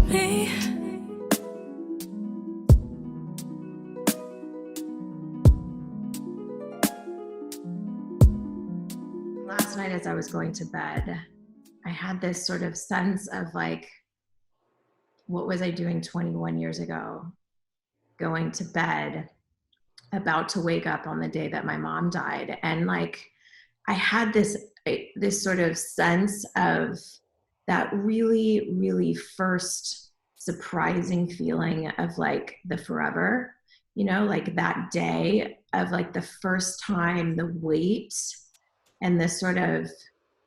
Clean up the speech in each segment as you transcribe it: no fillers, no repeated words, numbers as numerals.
me. Last night as I was going to bed, I had this sort of sense of like, what was I doing 21 years ago? Going to bed, about to wake up on the day that my mom died. And like, I had this sort of sense of that really, really first surprising feeling of like the forever, like that day of like the first time, the weight and this sort of,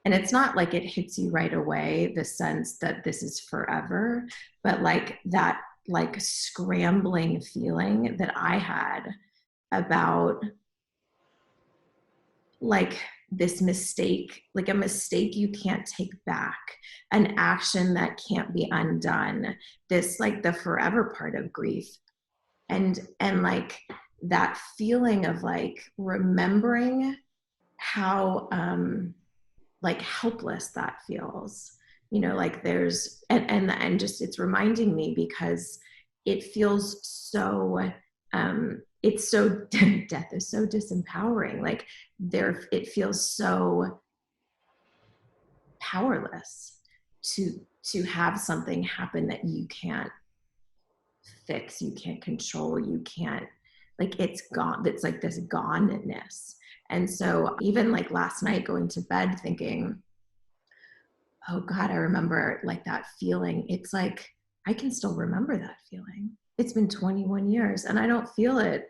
and it's not like it hits you right away, the sense that this is forever, but like that like scrambling feeling that I had about like this mistake, like a mistake you can't take back, an action that can't be undone, this like the forever part of grief. And like that feeling of like remembering how like helpless that feels, like there's and just it's reminding me because it feels so it's so death is so disempowering, like there it feels so powerless to have something happen that you can't fix, you can't control, you can't, like it's gone, it's like this goneness. And so even like last night going to bed thinking, oh God, I remember like that feeling. It's like, I can still remember that feeling. It's been 21 years and I don't feel it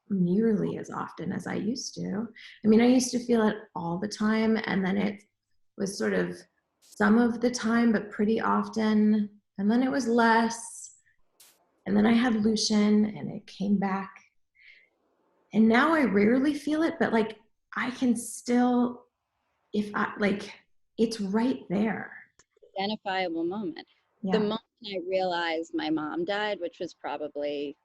nearly as often as I used to. I mean, I used to feel it all the time, and then it was sort of some of the time, but pretty often. And then it was less. And then I had Lucian and it came back. And now I rarely feel it, but like I can still, if I like, it's right there. Identifiable moment. The Yeah. moment I realized my mom died, which was probably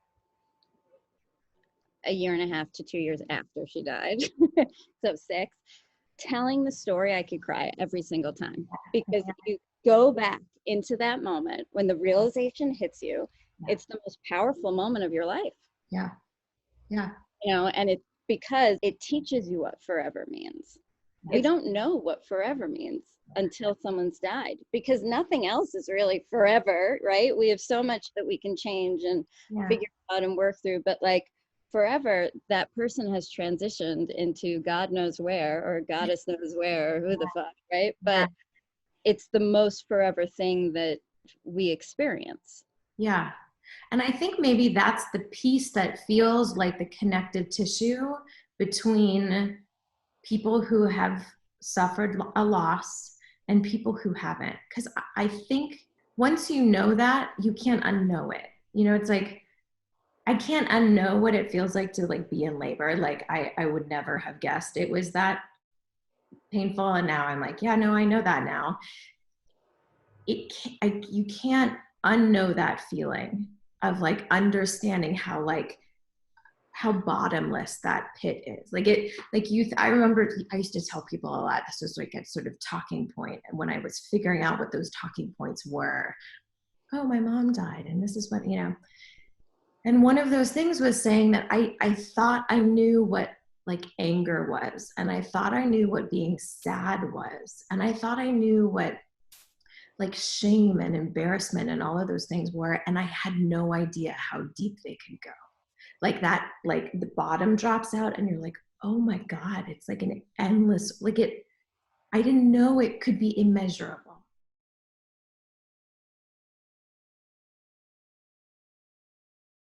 a year and a half to 2 years after she died, so 6, telling the story, I could cry every single time because you go back into that moment when the realization hits you. It's the most powerful moment of your life. Yeah. Yeah. And it's because it teaches you what forever means. We don't know what forever means until someone's died, because nothing else is really forever, right? We have so much that we can change and figure out and work through, but like forever, that person has transitioned into God knows where, or goddess knows where, or who the fuck, right? But it's the most forever thing that we experience. Yeah. And I think maybe that's the piece that feels like the connective tissue between people who have suffered a loss and people who haven't. Because I think once you know that, you can't unknow it. It's like, I can't unknow what it feels like to like be in labor. Like I would never have guessed it was that painful. And now I'm like, yeah, no, I know that now. You can't unknow that feeling of like understanding how bottomless that pit is. I remember I used to tell people a lot, this was like a sort of talking point. And when I was figuring out what those talking points were, oh, my mom died. And this is what, and one of those things was saying that I thought I knew what like anger was. And I thought I knew what being sad was. And I thought I knew what like shame and embarrassment and all of those things were. And I had no idea how deep they could go. Like that, like the bottom drops out and you're like, oh my God, it's like an endless, I didn't know it could be immeasurable.